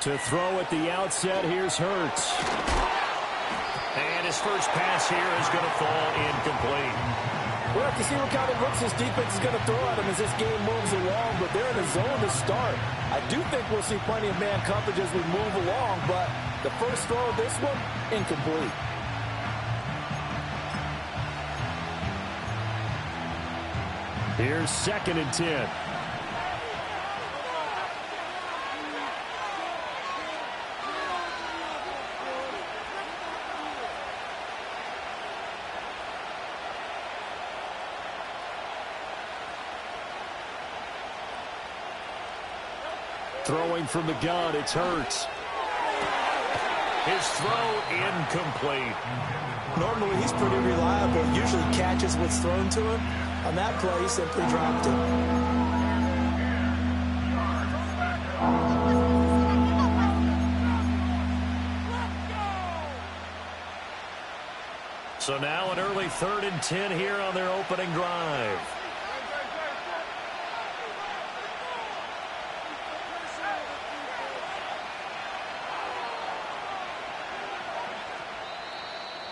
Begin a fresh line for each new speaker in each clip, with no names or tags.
To throw at the outset, here's Hurts.
And his first pass here is going to fall incomplete.
We'll have to see what kind of looks this defense is going to throw at him as this game moves along, but they're in a zone to start. I do think we'll see plenty of man coverage as we move along, but the first throw of this one, incomplete.
Here's 2nd and 10. Throwing from the gun, it's Hurts.
His throw incomplete.
Normally he's pretty reliable, usually catches what's thrown to him. On that play, he simply dropped it.
So now an early 3rd and 10 here on their opening drive.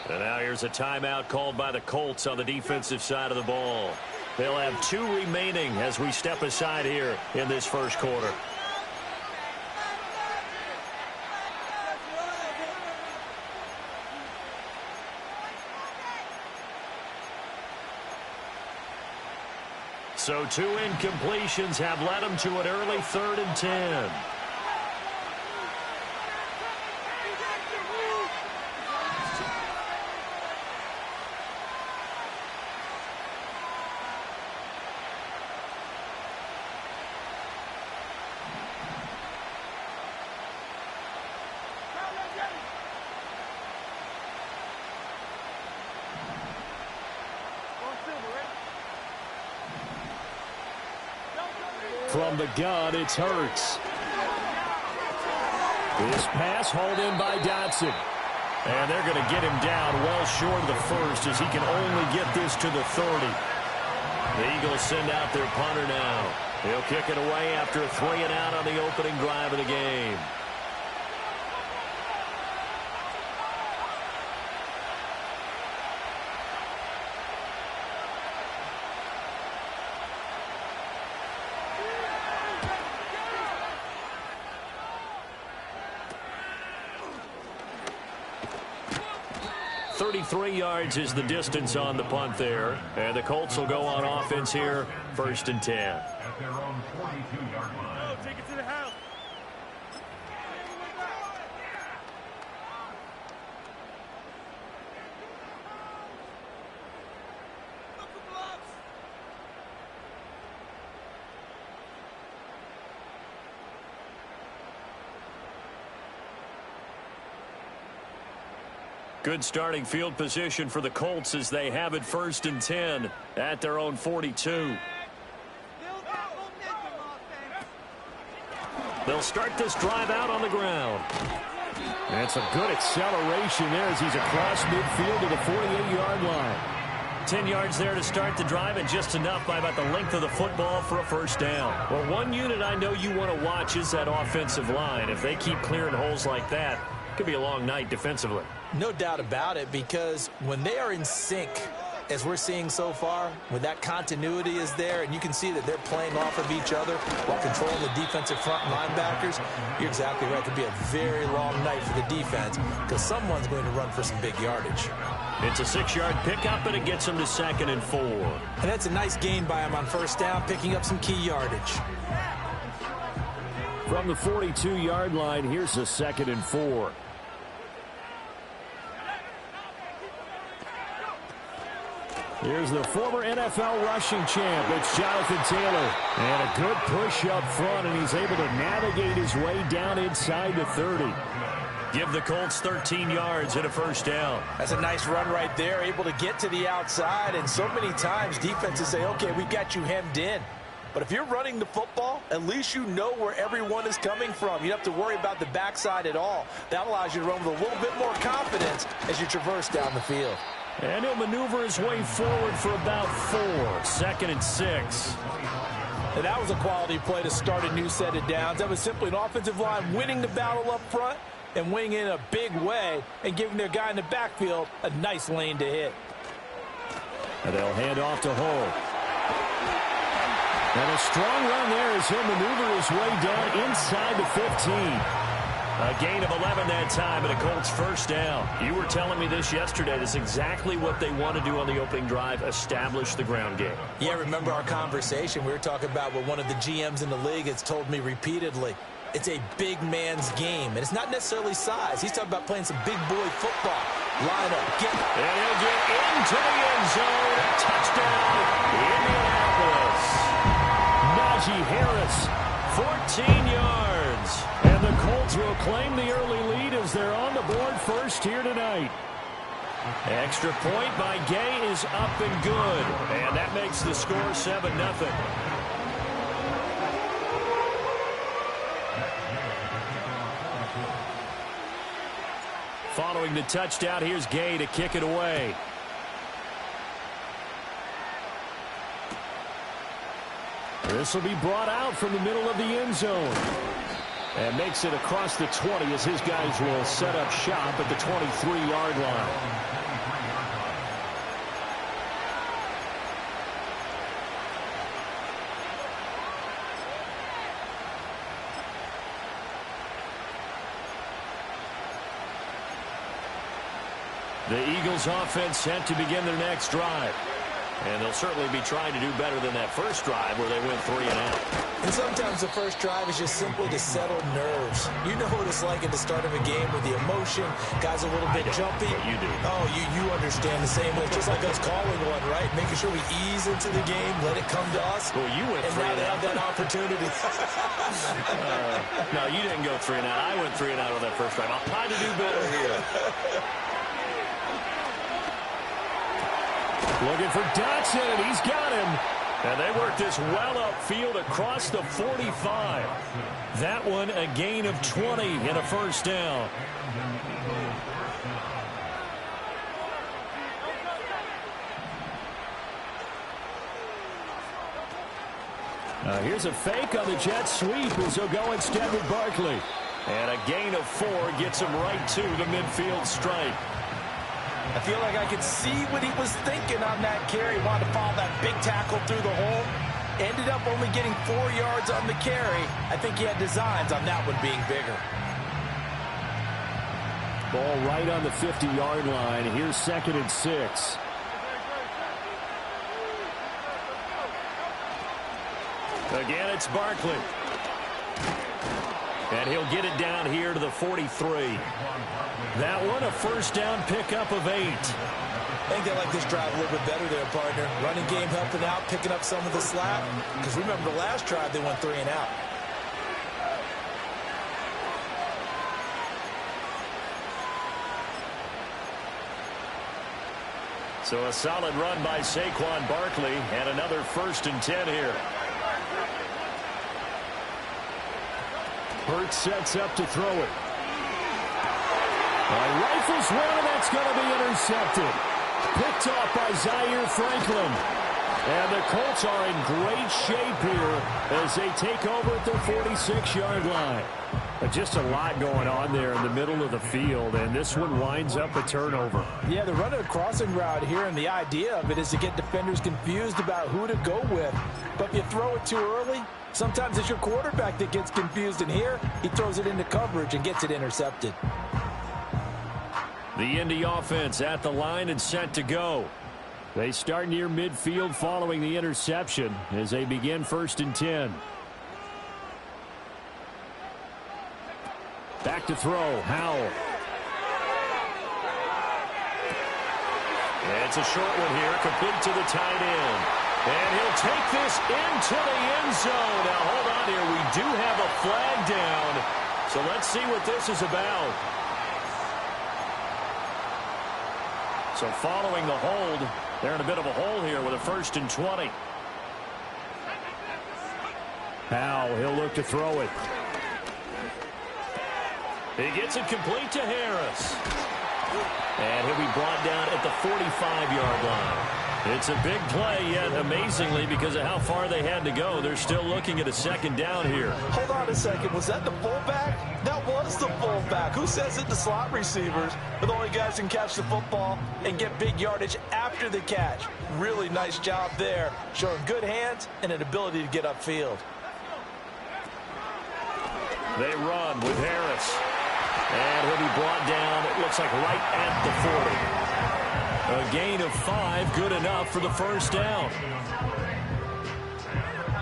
And now here's a timeout called by the Colts on the defensive side of the ball. They'll have 2 remaining as we step aside here in this first quarter. So 2 incompletions have led them to an early 3rd and 10.
From the gun, it's Hurts. This pass hauled in by Dotson.
And they're going to get him down well short of the first as he can only get this to the 30. The Eagles send out their punter now. He'll kick it away after a 3-and-out on the opening drive of the game. .33 yards is the distance on the punt there. And the Colts will go on offense here, 1st and 10.
At their own 42-yard line.
Take it to the house.
Good starting field position for the Colts as they have it 1st and 10 at their own 42. They'll start this drive out on the ground.
That's a good acceleration there as he's across midfield to the 48-yard line.
10 yards there to start the drive, and just enough by about the length of the football for a first down. Well, one unit I know you want to watch is that offensive line. If they keep clearing holes like that, it could be a long night defensively.
No doubt about it, because when they are in sync, as we're seeing so far, when that continuity is there and you can see that they're playing off of each other while controlling the defensive front linebackers, you're exactly right. It could be a very long night for the defense because someone's going to run for some big yardage.
It's a 6-yard pickup, and it gets them to 2nd and 4.
And that's a nice gain by him on first down, picking up some key yardage.
From the 42-yard line, here's a 2nd and 4. Here's the former NFL rushing champ. It's Jonathan Taylor. And a good push up front, and he's able to navigate his way down inside the 30.
Give the Colts 13 yards and a first down.
That's a nice run right there, able to get to the outside. And so many times defenses say, okay, we've got you hemmed in. But if you're running the football, at least you know where everyone is coming from. You don't have to worry about the backside at all. That allows you to run with a little bit more confidence as you traverse down the field.
And he'll maneuver his way forward for about 4. 2nd and 6.
And that was a quality play to start a new set of downs. That was simply an offensive line winning the battle up front and winning in a big way and giving their guy in the backfield a nice lane to hit.
And they'll hand off to Hull. And a strong run there as he'll maneuver his way down inside the 15.
A gain of 11 that time, and a Colts first down. You were telling me this yesterday. That's exactly what they want to do on the opening drive, establish the ground game.
Yeah, remember our conversation? We were talking about what one of the GMs in the league has told me repeatedly. It's a big man's game, and it's not necessarily size. He's talking about playing some big boy football. Line up, get up.
And he'll get into the end zone. Touchdown, Indianapolis.
Najee Harris,
14 yards.
And the Colts will claim the early lead as they're on the board first here tonight.
Extra point by Gay is up and good. And that makes the score 7-0. Following the touchdown, here's Gay to kick it away.
This will be brought out from the middle of the end zone. And makes it across the 20 as his guys will set up shop at the 23-yard line.
The Eagles offense set to begin their next drive. And they'll certainly be trying to do better than that first drive where they went 3 and out.
And sometimes the first drive is just simply to settle nerves. You know what it's like at the start of a game with the emotion. Guys a little bit jumpy.
You do.
Oh, you understand the same. It's just like us calling one, right? Making sure we ease into the game, let it come to us.
Well, you went
and
3
now
and
they
out.
have that opportunity.
No, you didn't go 3 and out. I went 3 and out on that first drive. I'll try to do better here.
Looking for Dotson, and he's got him.
And they work this well upfield across the 45.
That one a gain of 20 and a first down. Here's a fake on the jet sweep as he'll go instead with Barkley.
And a gain of 4 gets him right to the midfield stripe.
I feel like I could see what he was thinking on that carry. Wanted to follow that big tackle through the hole. Ended up only getting 4 yards on the carry. I think he had designs on that one being bigger.
Ball right on the 50-yard line. Here's 2nd and 6.
Again, it's Barkley. And he'll get it down here to the 43.
That one a first down pickup of 8.
I think they like this drive a little bit better there, partner. Running game helping out, picking up some of the slack. Because remember the last drive, they went 3 and out.
So a solid run by Saquon Barkley and another 1st and 10 here.
Hurts sets up to throw it. Rifles one, and that's going to be intercepted. Picked off by Zaire Franklin. And the Colts are in great shape here as they take over at their 46-yard line. Just a lot going on there in the middle of the field, and this one winds up a turnover.
Yeah, they're running a crossing route here, and the idea of it is to get defenders confused about who to go with. But if you throw it too early, sometimes it's your quarterback that gets confused, and here he throws it into coverage and gets it intercepted.
The Indy offense at the line and set to go.
They start near midfield following the interception as they begin 1st and 10. Back to throw, Howell.
It's a short one here, complete to the tight end. And he'll take this into the end zone. Now, hold on here. We do have a flag down. So let's see what this is about. So following the hold, they're in a bit of a hole here with a 1st and 20.
Howell, he'll look to throw it.
He gets it complete to Harris. And he'll be brought down at the 45-yard line. It's a big play, yet amazingly, because of how far they had to go, they're still looking at a second down here.
Hold on a second. Was that the fullback? That was the fullback. Who says it? The slot receivers are the only guys who can catch the football and get big yardage after the catch. Really nice job there, showing good hands and an ability to get upfield.
They run with Harris. And he'll be brought down, it looks like right at the 40. A gain of 5, good enough for the first down.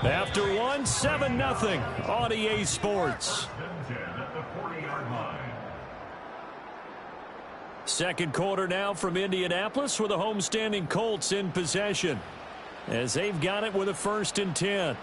After one, 7-0 on EA Sports. Second quarter now from Indianapolis with the homestanding Colts in possession, as they've got it with a 1st and 10.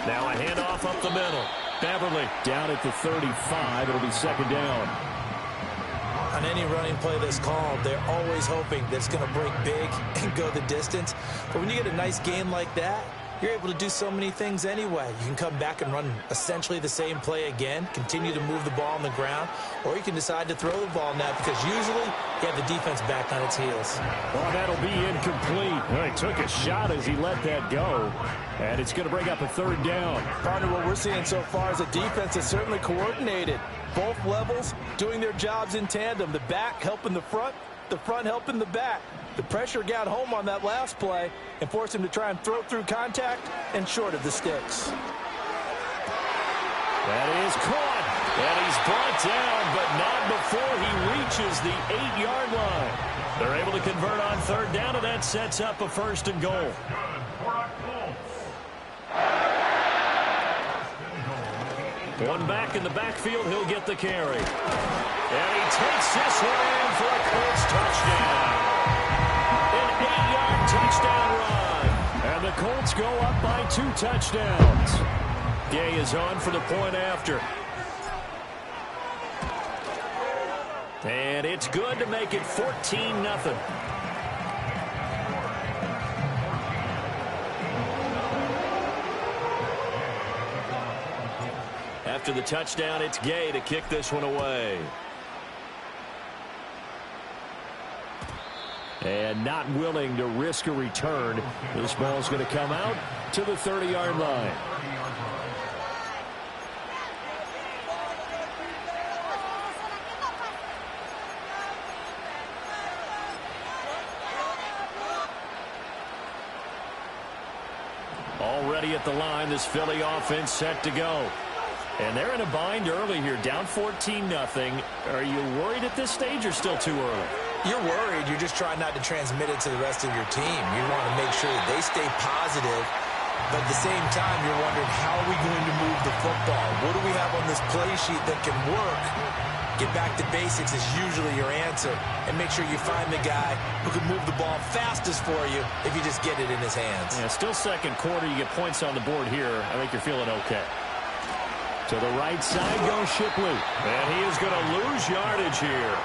Now a handoff up the middle. Beverly down at the 35. It'll be second down.
On any running play that's called, they're always hoping that it's going to break big and go the distance. But when you get a nice game like that, you're able to do so many things anyway. You can come back and run essentially the same play again, continue to move the ball on the ground, or you can decide to throw the ball now because usually you have the defense back on its heels.
Well, that'll be incomplete. Well, he took a shot as he let that go, and it's going to bring up a 3rd down.
Partner, what we're seeing so far is a defense that's certainly coordinated. Both levels doing their jobs in tandem. The back helping the front helping the back. The pressure got home on that last play and forced him to try and throw through contact and short of the sticks.
That is caught, and he's brought down, but not before he reaches the 8-yard line. They're able to convert on 3rd down, and that sets up a 1st and goal. One back in the backfield, he'll get the carry. And he takes this one in for a Colts touchdown. An 8-yard touchdown run. And the Colts go up by 2 touchdowns. Gay is on for the point after. And it's good to make it 14-0. After the touchdown, it's Gay to kick this one away. And not willing to risk a return. This ball's going to come out to the 30-yard line. Already at the line, this Philly offense set to go. And they're in a bind early here, down 14-0. Are you worried at this stage or still too early?
You're worried. You're just trying not to transmit it to the rest of your team. You want to make sure that they stay positive, but at the same time, you're wondering, how are we going to move the football? What do we have on this play sheet that can work? Get back to basics is usually your answer, and make sure you find the guy who can move the ball fastest for you if you just get it in his hands.
Yeah, still second quarter. You get points on the board here. I think you're feeling okay. To the right side goes Shipley. And he is going to lose yardage here.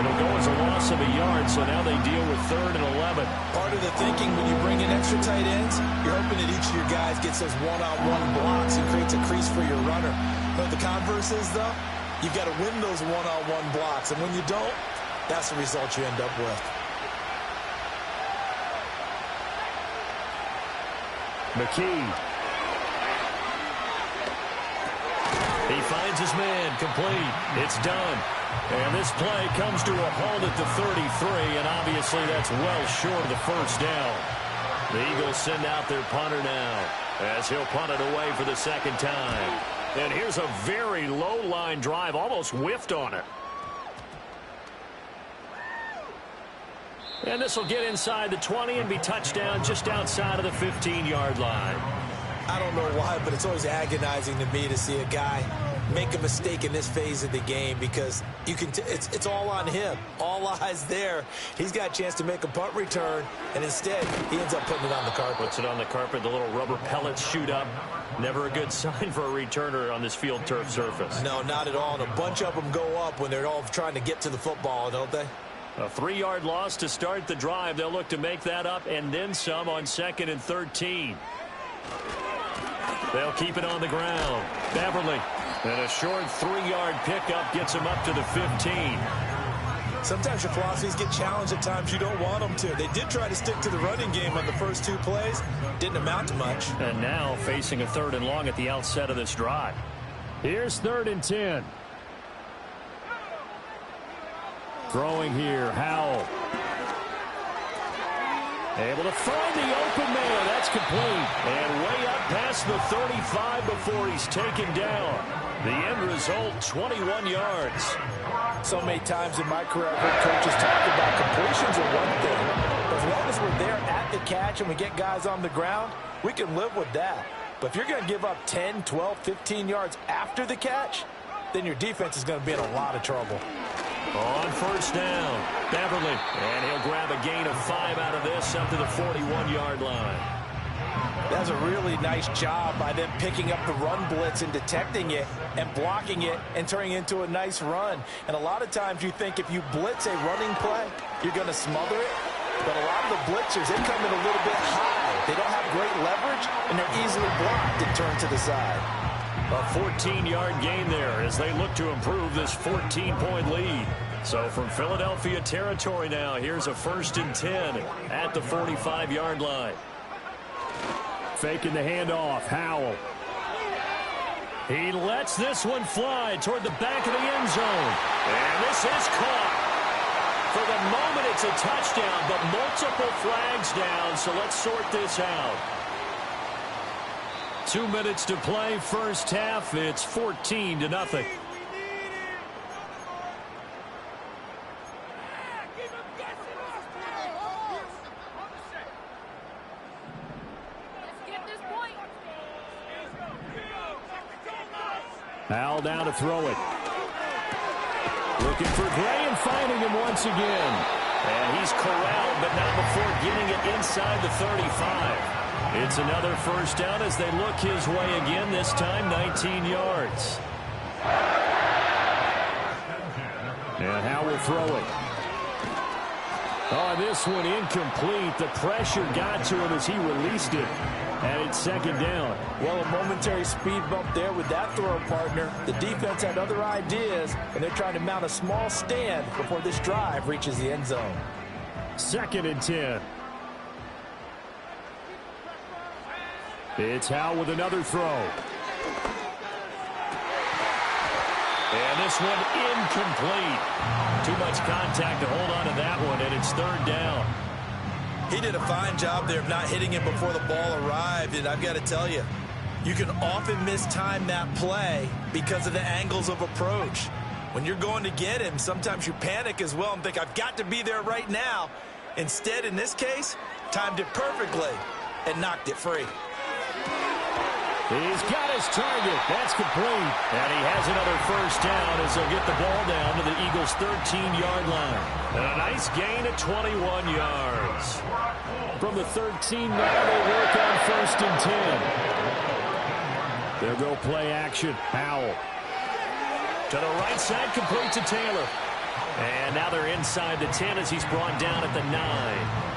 It'll go as a loss of a yard, so now they deal with 3rd and 11.
Part of the thinking when you bring in extra tight ends, you're hoping that each of your guys gets those one-on-one blocks and creates a crease for your runner. But the converse is, though, you've got to win those one-on-one blocks. And when you don't, that's the result you end up with.
McKee. He finds his man, complete. It's done. And this play comes to a halt at the 33, and obviously that's well short of the first down. The Eagles send out their punter now, as he'll punt it away for the 2nd time. And here's a very low-line drive, almost whiffed on it. And this will get inside the 20 and be touchdown just outside of the 15-yard line.
I don't know why, but it's always agonizing to me to see a guy make a mistake in this phase of the game, because you can it's all on him. All eyes there. He's got a chance to make a punt return, and instead he ends up putting it on the carpet.
Puts it on the carpet. The little rubber pellets shoot up. Never a good sign for a returner on this field turf surface.
No, not at all. And a bunch of them go up when they're all trying to get to the football, don't they?
A 3-yard loss to start the drive. They'll look to make that up and then some on 2nd and 13. They'll keep it on the ground. Beverly. And a short 3-yard pickup gets him up to the 15.
Sometimes your philosophies get challenged at times you don't want them to. They did try to stick to the running game on the first 2 plays. Didn't amount to much.
And now facing a 3rd and long at the outset of this drive.
Here's 3rd and 10. Throwing here, Howell. Able to find the open man. That's complete. And way up past the 35 before he's taken down. The end result, 21 yards.
So many times in my career, I've heard coaches talk about completions are one thing. But as long as we're there at the catch and we get guys on the ground, we can live with that. But if you're going to give up 10, 12, 15 yards after the catch, then your defense is going to be in a lot of trouble.
On 1st down, Beverly. And he'll grab a gain of 5 out of this up to the 41-yard line.
That's a really nice job by them picking up the run blitz and detecting it and blocking it and turning it into a nice run. And a lot of times you think if you blitz a running play, you're going to smother it. But a lot of the blitzers, they come in a little bit high. They don't have great leverage, and they're easily blocked and turned to the side.
A 14-yard gain there as they look to improve this 14-point lead. So from Philadelphia territory now, here's a 1st and 10 at the 45-yard line.
Faking the handoff, Howell. He lets this one fly toward the back of the end zone.
And this is caught. For the moment, it's a touchdown, but multiple flags down, so let's sort this out.
2 minutes to play, first half. It's 14-0. Howell down to throw it. Looking for Gray and finding him once again.
And he's corralled, but not before getting it inside the 35. It's another 1st down as they look his way again, this time 19 yards.
And Howell will throw it. Oh, this one incomplete. The pressure got to him as he released it. And it's 2nd down.
Well, a momentary speed bump there with that throw, partner. The defense had other ideas, and they're trying to mount a small stand before this drive reaches the end zone.
2nd and 10. It's Howell with another throw.
And this one incomplete. Too much contact to hold on to that one, and it's 3rd down.
He did a fine job there of not hitting him before the ball arrived, and I've got to tell you, you can often mistime that play because of the angles of approach. When you're going to get him, sometimes you panic as well and think, I've got to be there right now. Instead, in this case, timed it perfectly and knocked it free.
He's got his target. That's complete.
And he has another 1st down as they'll get the ball down to the Eagles' 13-yard line. And a nice gain at 21 yards.
From the 13 now, they work on 1st and 10. They'll go play action. Howell.
To the right side, complete to Taylor. And now they're inside the 10 as he's brought down at the 9.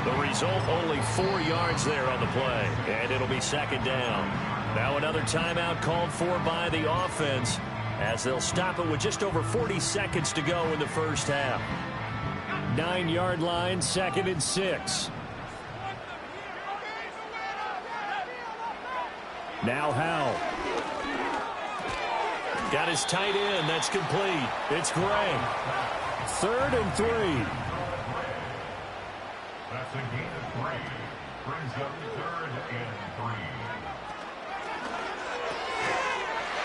The result, only 4 yards there on the play. And it'll be 2nd down. Now another timeout called for by the offense as they'll stop it with just over 40 seconds to go in the first half.
9-yard line, 2nd and 6. Now Howell.
Got his tight end. That's complete. It's Gray.
3rd and 3.
That's a gain of 3. Brings up 3rd and 3.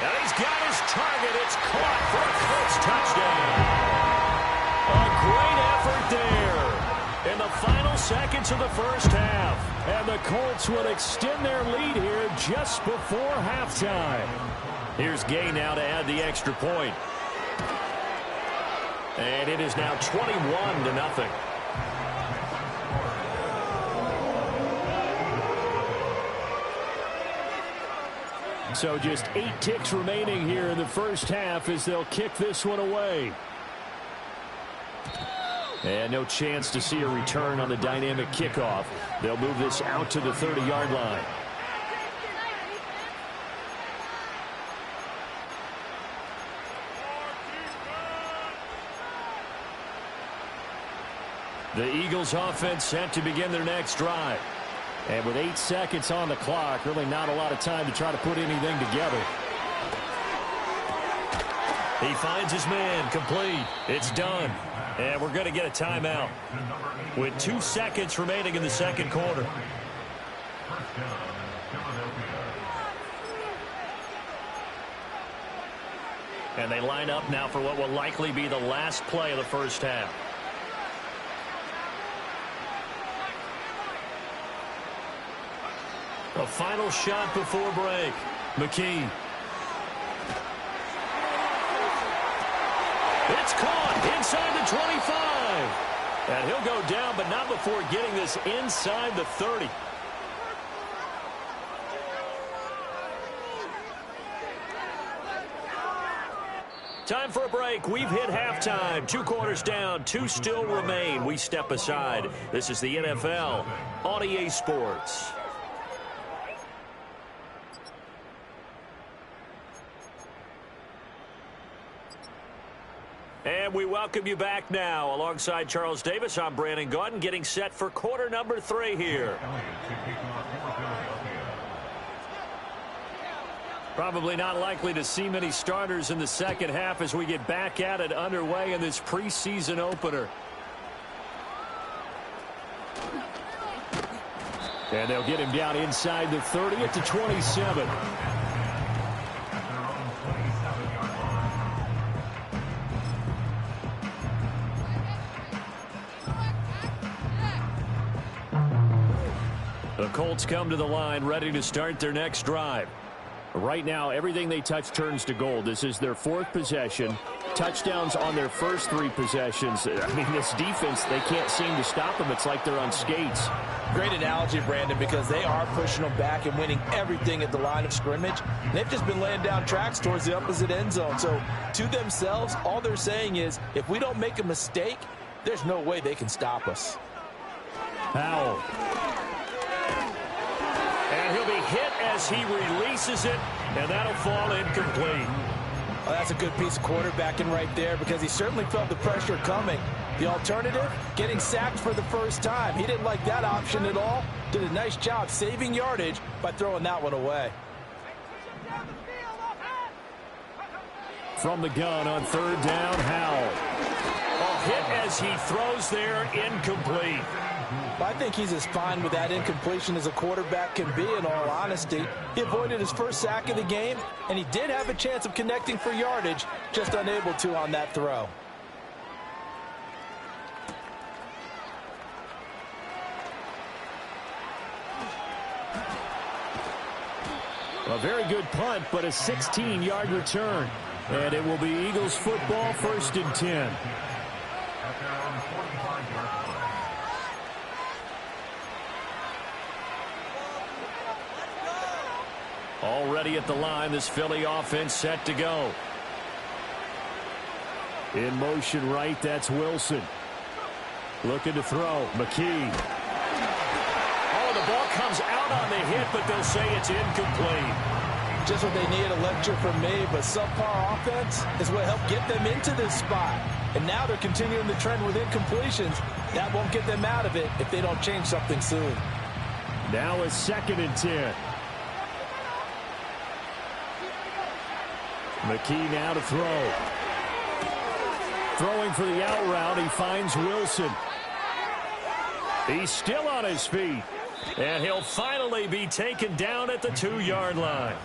And he's got his target. It's caught for a Colts touchdown. A great effort there in the final seconds of the first half.
And the Colts will extend their lead here just before halftime.
Here's Gay now to add the extra point. And it is now 21-0.
So just 8 ticks remaining here in the first half as they'll kick this one away. And no chance to see a return on the dynamic kickoff. They'll move this out to the 30-yard line. The Eagles offense set to begin their next drive. And with 8 seconds on the clock, really not a lot of time to try to put anything together.
He finds his man, complete. It's done. And we're going to get a timeout with 2 seconds remaining in the second quarter. And they line up now for what will likely be the last play of the first half. A final shot before break. McKee. It's caught inside the 25. And he'll go down, but not before getting this inside the 30. Time for a break. We've hit halftime. 2 quarters down. 2 still remain. We step aside. This is the NFL on EA Sports. And we welcome you back now. Alongside Charles Davis, I'm Brandon Gaudin, getting set for quarter number 3 here. Probably not likely to see many starters in the second half as we get back at it underway in this preseason opener.
And they'll get him down inside the 30 at the 27. The Colts come to the line ready to start their next drive. Right now, everything they touch turns to gold. This is their 4th possession. Touchdowns on their first 3 possessions. I mean, this defense, they can't seem to stop them. It's like they're on skates.
Great analogy, Brandon, because they are pushing them back and winning everything at the line of scrimmage. They've just been laying down tracks towards the opposite end zone. So, to themselves, all they're saying is, if we don't make a mistake, there's no way they can stop us.
Powell.
And he'll be hit as he releases it, and that'll fall incomplete.
Well, that's a good piece of quarterbacking right there because he certainly felt the pressure coming. The alternative, getting sacked for the first time. He didn't like that option at all. Did a nice job saving yardage by throwing that one away.
From the gun on 3rd down, Howell.
A hit as he throws there, incomplete.
I think he's as fine with that incompletion as a quarterback can be, in all honesty. He avoided his first sack of the game, and he did have a chance of connecting for yardage, just unable to on that throw.
A very good punt, but a 16-yard return. And it will be Eagles football, 1st and 10.
Already at the line, this Philly offense set to go.
In motion right, that's Wilson. Looking to throw, McKee.
Oh, the ball comes out on the hit, but they'll say it's incomplete.
Just what they need, a lecture from me, but subpar offense is what helped get them into this spot. And now they're continuing the trend with incompletions. That won't get them out of it if they don't change something soon.
Now a 2nd and 10. McKee now to throw. Throwing for the out route, he finds Wilson. He's still on his feet.
And he'll finally be taken down at the 2-yard line.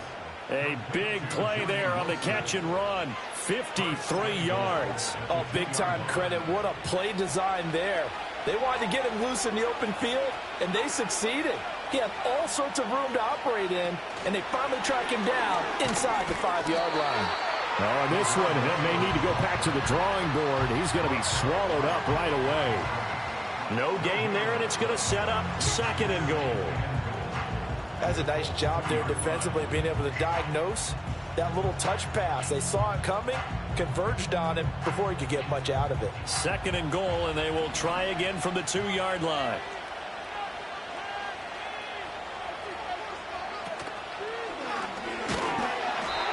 A big play there on the catch and run. 53 yards.
Oh, big-time credit. What a play design there. They wanted to get him loose in the open field, and they succeeded. He had all sorts of room to operate in, and they finally track him down inside the 5-yard line.
Oh, and this one may need to go back to the drawing board. He's going to be swallowed up right away.
No gain there, and it's going to set up 2nd and goal.
That's a nice job there defensively, being able to diagnose That little touch pass, they saw it coming, converged on him before he could get much out of it.
2nd and goal, and they will try again from the 2-yard line.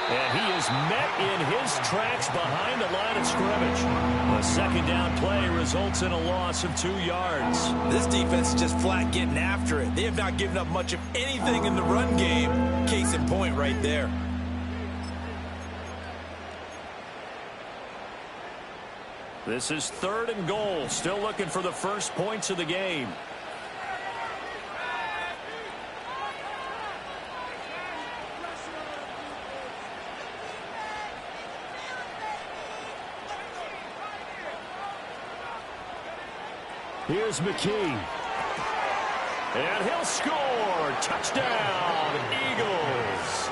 And he is met in his tracks behind the line of scrimmage. A 2nd down play results in a loss of 2 yards.
This defense is just flat getting after it. They have not given up much of anything in the run game. Case in point right there.
This is 3rd and goal. Still looking for the first points of the game. Here's McKee. And he'll score. Touchdown, Eagles.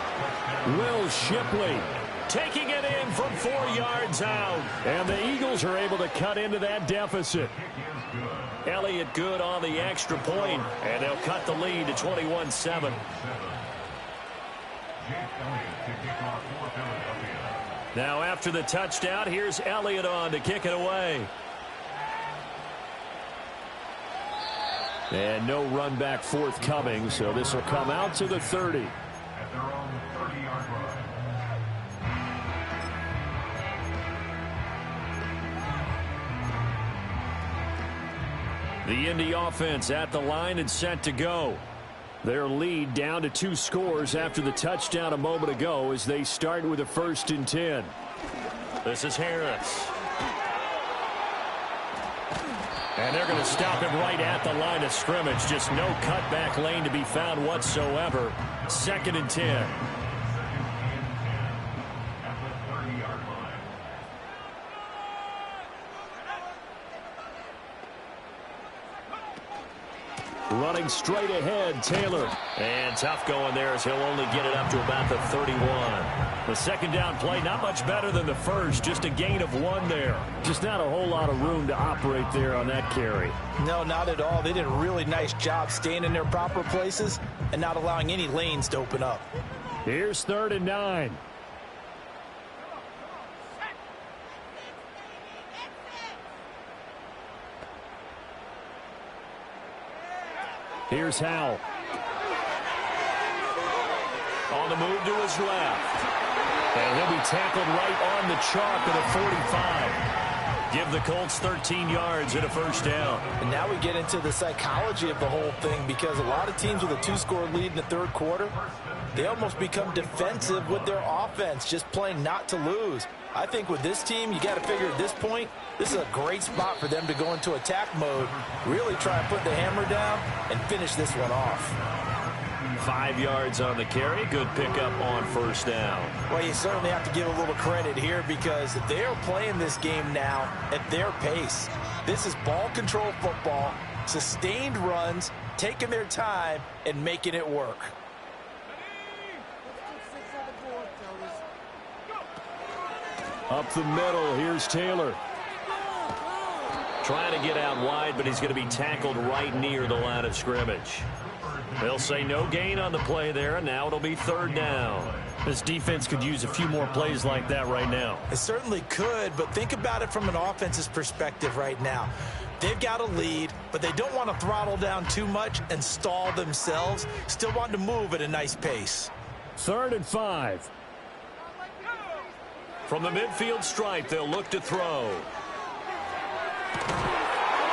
Will Shipley
Taking it in from 4 yards out.
And the Eagles are able to cut into that deficit.
Elliott good on the extra point, and they'll cut the lead to 21-7. Now after the touchdown, here's Elliott on to kick it away.
And no run back forthcoming, so this will come out to the 30.
At their own 30-yard line.
The Indy offense at the line and set to go. Their lead down to 2 scores after the touchdown a moment ago as they start with a 1st and 10.
This is Harris. And they're going to stop him right at the line of scrimmage. Just no cutback lane to be found whatsoever. 2nd and 10.
Running straight ahead, Taylor.
And tough going there as he'll only get it up to about the 31. The 2nd down play, not much better than the first. Just a gain of 1 there.
Just not a whole lot of room to operate there on that carry.
No, not at all. They did a really nice job staying in their proper places and not allowing any lanes to open up.
Here's 3rd and 9. Here's Howell.
On the move to his left. And he'll be tackled right on the chalk at a 45. Give the Colts 13 yards and a 1st down.
And now we get into the psychology of the whole thing, because a lot of teams with a 2-score lead in the 3rd quarter, they almost become defensive with their offense, just playing not to lose. I think with this team, you got to figure at this point, this is a great spot for them to go into attack mode, really try and put the hammer down and finish this one off.
5 yards on the carry. Good pickup on 1st down.
Well, you certainly have to give a little credit here, because they're playing this game now at their pace. This is ball control football, sustained runs, taking their time and making it work.
Up the middle, here's Taylor.
Trying to get out wide, but he's going to be tackled right near the line of scrimmage. They'll say no gain on the play there, and now it'll be 3rd down.
This defense could use a few more plays like that right now.
It certainly could, but think about it from an offense's perspective right now. They've got a lead, but they don't want to throttle down too much and stall themselves. Still want to move at a nice pace.
3rd and 5.
From the midfield stripe, they'll look to throw.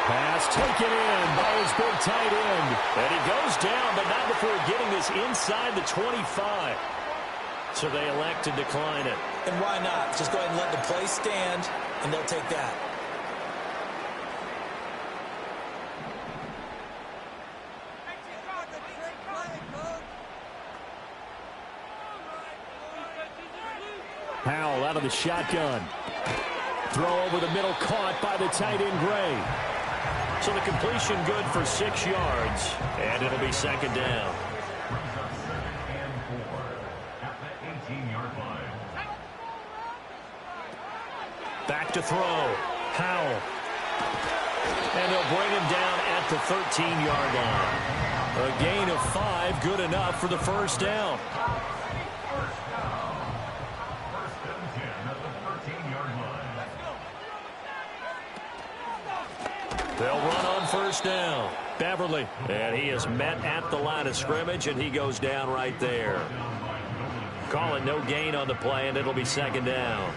Pass taken in by his big tight end.
And he goes down, but not before getting this inside the 25. So they elect to decline it.
And why not? Just go ahead and let the play stand, and they'll take that.
Howell out of the shotgun. Throw over the middle, caught by the tight end Gray.
So the completion good for 6 yards, and it'll be 2nd down. Back to throw. Howell. And they'll bring him down at the 13-yard line. A gain of 5, good enough for the 1st down. They'll run on first down. Beverly. And he is met at the line of scrimmage, and he goes down right there. Call it no gain on the play, and it'll be second down.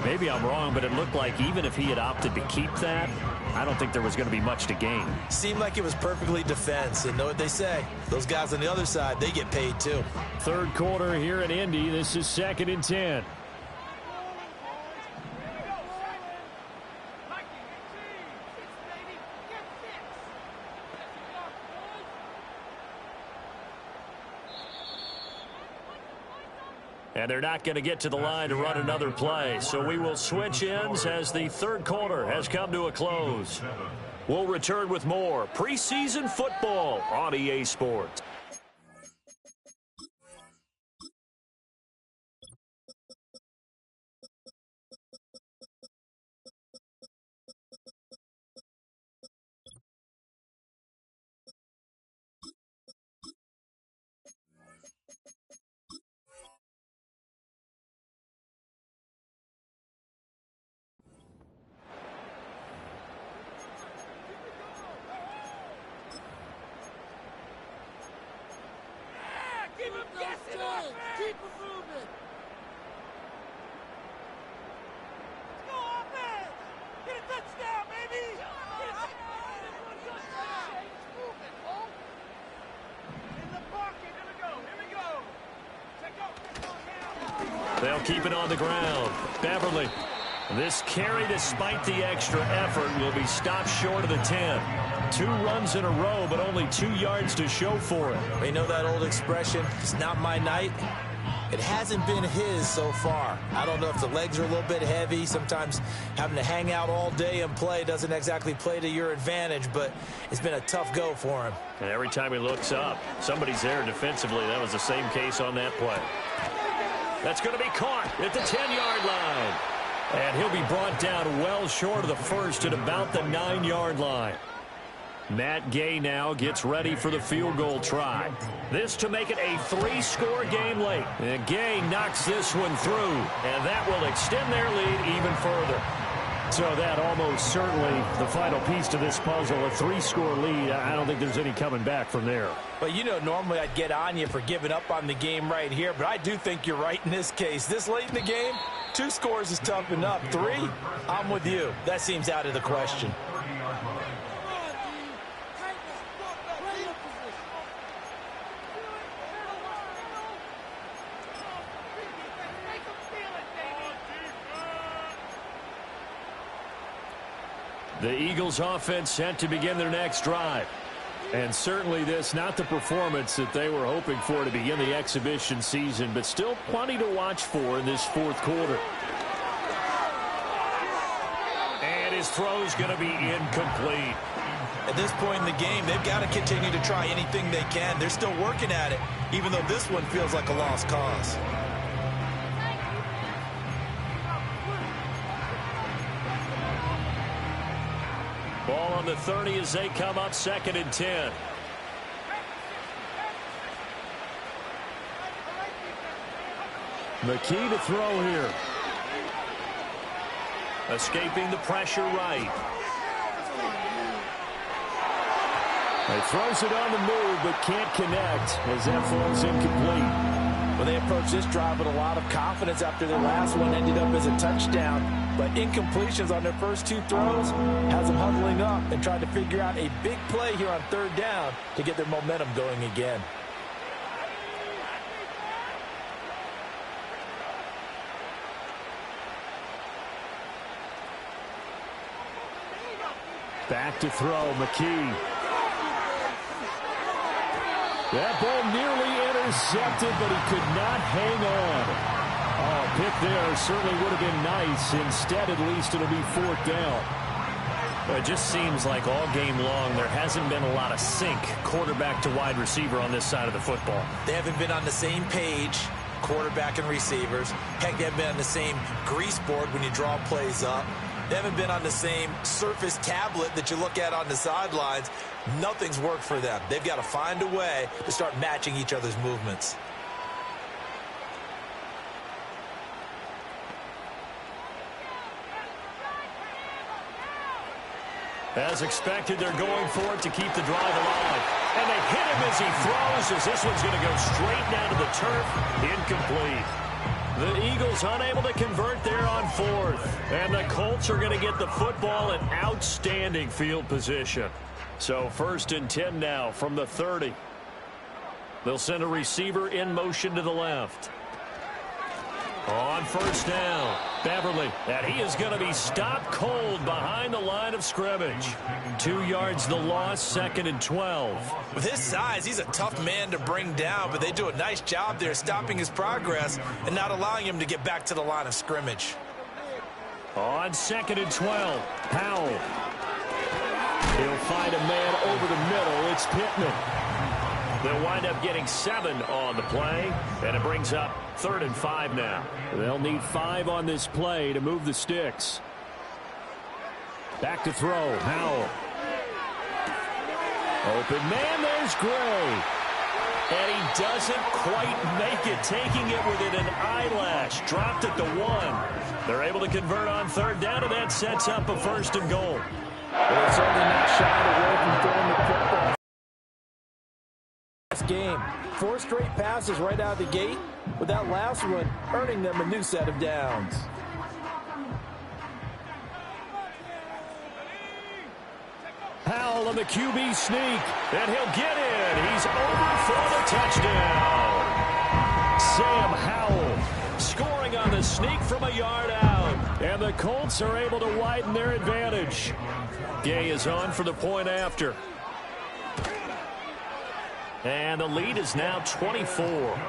Maybe I'm wrong, but it looked like even if he had opted to keep that, I don't think there was going to be much to gain.
Seemed like it was perfectly defense. And know what they say? Those guys on the other side, they get paid too.
Third quarter here in Indy. This is 2nd and 10.
And they're not going to get to the line to run another play. So we will switch ends as the third quarter has come to a close. We'll return with more preseason football on EA Sports. They'll keep it on the ground. Beverly. This carry, despite the extra effort, will be stopped short of the 10. 2 runs in a row, but only 2 yards to show for it.
You know that old expression, it's not my night? It hasn't been his so far. I don't know if the legs are a little bit heavy. Sometimes having to hang out all day and play doesn't exactly play to your advantage, but it's been a tough go for him.
And every time he looks up, somebody's there defensively. That was the same case on that play. That's going to be caught at the 10-yard line. And he'll be brought down well short of the first at about the 9-yard line. Matt Gay now gets ready for the field goal try. This to make it a 3-score game late. And Gay knocks this one through, and that will extend their lead even further.
So that almost certainly the final piece to this puzzle, a 3-score lead. I don't think there's any coming back from there.
But you know, normally I'd get on you for giving up on the game right here, but I do think you're right in this case. This late in the game, 2 scores is tough enough. 3, I'm with you. That seems out of the question.
The Eagles offense set to begin their next drive. And certainly this, not the performance that they were hoping for to begin the exhibition season, but still plenty to watch for in this 4th quarter.
And his throw's going to be incomplete.
At this point in the game, they've got to continue to try anything they can. They're still working at it, even though this one feels like a lost cause.
Ball on the 30 as they come up 2nd and 10.
McKee to throw here.
Escaping the pressure right.
He throws it on the move, but can't connect as that falls incomplete.
Well, they approached this drive with a lot of confidence after their last one ended up as a touchdown. But incompletions on their first 2 throws has them huddling up and trying to figure out a big play here on 3rd down to get their momentum going again.
Back to throw, McKee. That ball nearly intercepted, but he could not hang on. Oh, pick there certainly would have been nice. Instead, at least it'll be 4th down.
Well, it just seems like all game long there hasn't been a lot of sync quarterback to wide receiver on this side of the football.
They haven't been on the same page, quarterback and receivers. Heck, they haven't been on the same grease board when you draw plays up. They haven't been on the same surface tablet that you look at on the sidelines. Nothing's worked for them. They've got to find a way to start matching each other's movements.
As expected, they're going for it to keep the drive alive. And they hit him as he throws, as this one's going to go straight down to the turf. Incomplete. The Eagles unable to convert there on fourth. And the Colts are going to get the football in outstanding field position. So 1st and 10 now from the 30. They'll send a receiver in motion to the left. On 1st down, Beverly, and he is going to be stopped cold behind the line of scrimmage. 2 yards the loss, 2nd and 12.
With his size, he's a tough man to bring down, but they do a nice job there stopping his progress and not allowing him to get back to the line of scrimmage.
On 2nd and 12, Powell. He'll find a man over the middle. It's Pittman. They'll wind up getting 7 on the play, and it brings up 3rd and 5 now.
They'll need 5 on this play to move the sticks. Back to throw, Howell. Open man, there's Gray.
And he doesn't quite make it, taking it within an eyelash. Dropped at the 1. They're able to convert on 3rd down, and that sets up a 1st and goal.
Well, certainly not shied away from throwing the football. Game. 4 straight passes right out of the gate, with that last one earning them a new set of downs.
Powell on the QB sneak, and he'll get in. He's over for the touchdown. Sam Howell scoring on the sneak from a yard out, and the Colts are able to widen their advantage.
Gay is on for the point after. And the lead is now 24.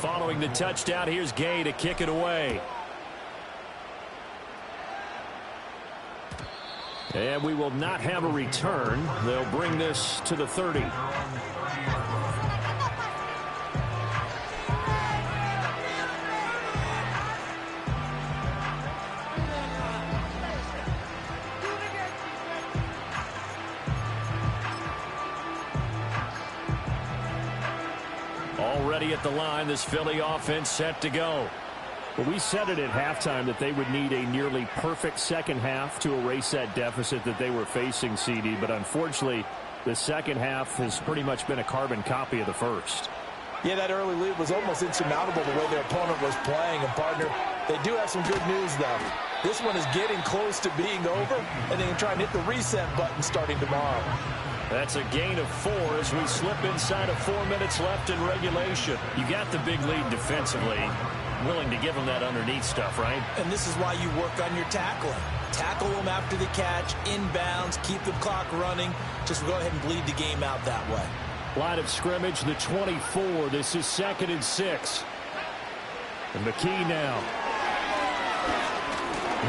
Following the touchdown, here's Gay to kick it away.
And we will not have a return. They'll bring this to the 30.
Already at the line, this Philly offense set to go.
Well, we said it at halftime that they would need a nearly perfect second half to erase that deficit that they were facing, CD. But unfortunately, the second half has pretty much been a carbon copy of the first.
Yeah, that early lead was almost insurmountable the way their opponent was playing. And, partner, they do have some good news, though. This one is getting close to being over, and they can try and hit the reset button starting tomorrow.
That's a gain of 4 as we slip inside of 4 minutes left in regulation. You got the big lead defensively. Willing to give them that underneath stuff, right?
And this is why you work on your tackling. Tackle them after the catch, inbounds, keep the clock running. Just go ahead and bleed the game out that way.
Line of scrimmage, the 24. This is 2nd and 6. And McKee now.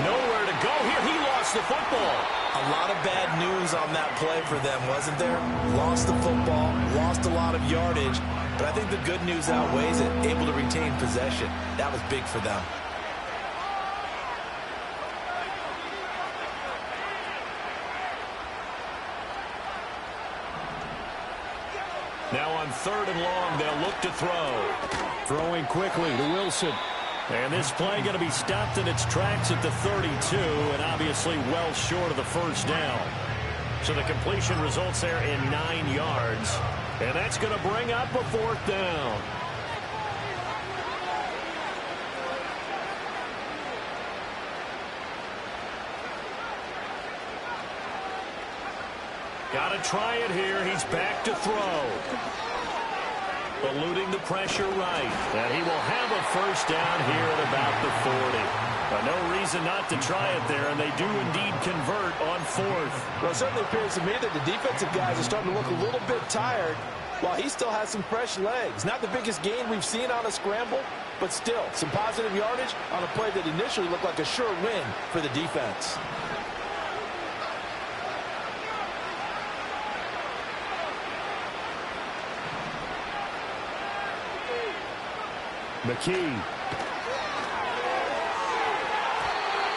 Nowhere to go here. He lost the football.
A lot of bad news on that play for them, wasn't there? Lost the football, lost a lot of yardage, but I think the good news outweighs it. Able to retain possession. That was big for them.
Now on 3rd and long, they'll look to throw.
Throwing quickly to Wilson.
And this play going to be stopped in its tracks at the 32, and obviously well short of the 1st down. So the completion results there in 9 yards, and that's going to bring up a 4th down. Got to try it here. He's back to throw. Eluding the pressure right. And he will have a 1st down here at about the 40. But no reason not to try it there, and they do indeed convert on 4th.
Well, it certainly appears to me that the defensive guys are starting to look a little bit tired while he still has some fresh legs. Not the biggest gain we've seen on a scramble, but still some positive yardage on a play that initially looked like a sure win for the defense.
McKee.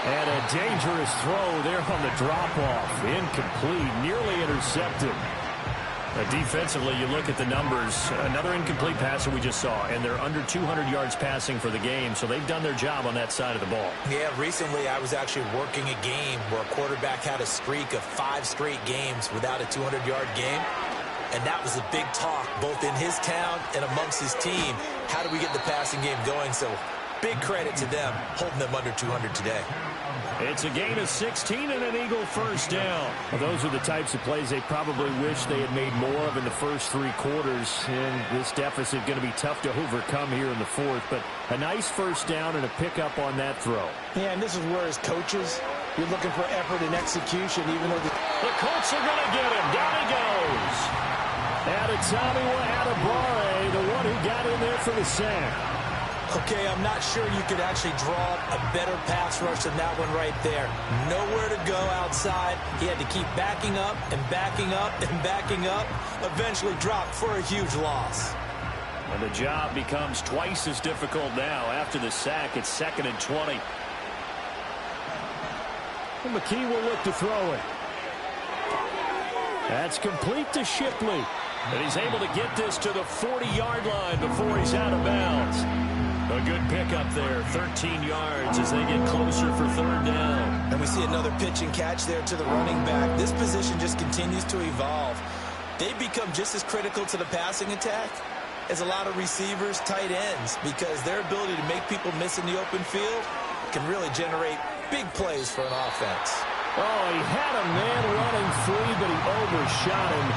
And a dangerous throw there on the drop-off. Incomplete, nearly intercepted.
Defensively, you look at the numbers. Another incomplete passer we just saw, and they're under 200 yards passing for the game, so they've done their job on that side of the ball.
Yeah, recently I was actually working a game where a quarterback had a streak of 5 straight games without a 200-yard game, and that was a big talk both in his town and amongst his team. How do we get the passing game going? So big credit to them holding them under 200 today.
It's a gain of 16 and an Eagle first down.
Well, those are the types of plays they probably wish they had made more of in the first 3 quarters. And this deficit going to be tough to overcome here in the fourth. But a nice first down and a pickup on that throw.
Yeah, and this is where as coaches, you're looking for effort and execution, even though
the Colts are going to get him. Down he goes.
Adetomiwa Adebawore, the one who got in there for the sack.
Okay, I'm not sure you could actually draw a better pass rush than that one right there. Nowhere to go outside. He had to keep backing up and backing up and backing up. Eventually dropped for a huge loss.
And the job becomes twice as difficult now. After the sack, it's 2nd and 20.
And McKee will look to throw it. That's complete to Shipley.
And he's able to get this to the 40-yard line before he's out of bounds. A good pickup there, 13 yards as they get closer for 3rd down.
And we see another pitch and catch there to the running back. This position just continues to evolve. They become just as critical to the passing attack as a lot of receivers, tight ends, because their ability to make people miss in the open field can really generate big plays for an offense.
Oh, he had a man running free, but he overshot him,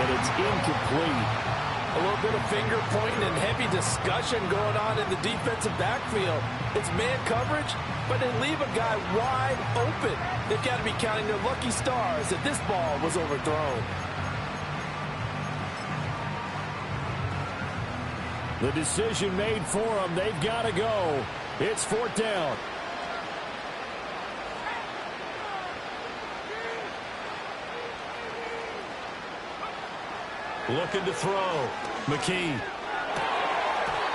and it's incomplete.
A little bit of finger pointing and heavy discussion going on in the defensive backfield. It's man coverage, but they leave a guy wide open. They've got to be counting their lucky stars that this ball was overthrown.
The decision made for them. They've got to go. It's 4th down.
Looking to throw. McKee.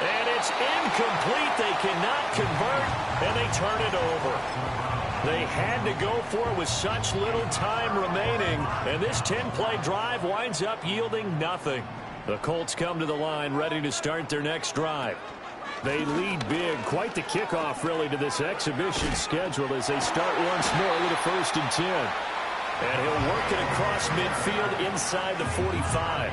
And it's incomplete. They cannot convert, and they turn it over. They had to go for it with such little time remaining, and this 10-play drive winds up yielding nothing. The Colts come to the line ready to start their next drive. They lead big. Quite the kickoff, really, to this exhibition schedule as they start once more with a 1st and 10. And he'll work it across midfield inside the 45.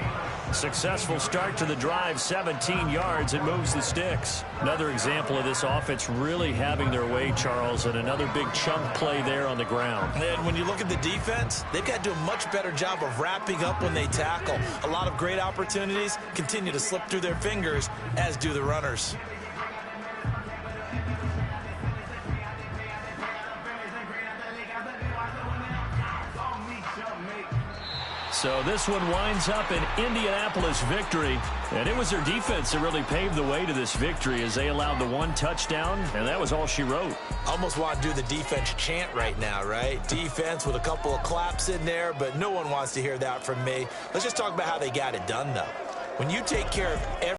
Successful start to the drive, 17 yards, and moves the sticks. Another example of this offense really having their way, Charles, and another big chunk play there on the ground.
And when you look at the defense, they've got to do a much better job of wrapping up when they tackle. A lot of great opportunities continue to slip through their fingers, as do the runners.
So this one winds up an Indianapolis victory, and it was their defense that really paved the way to this victory as they allowed the 1 touchdown, and that was all she wrote.
Almost want to do the defense chant right now, right? Defense with a couple of claps in there, but no one wants to hear that from me. Let's just talk about how they got it done, though. When you take care of every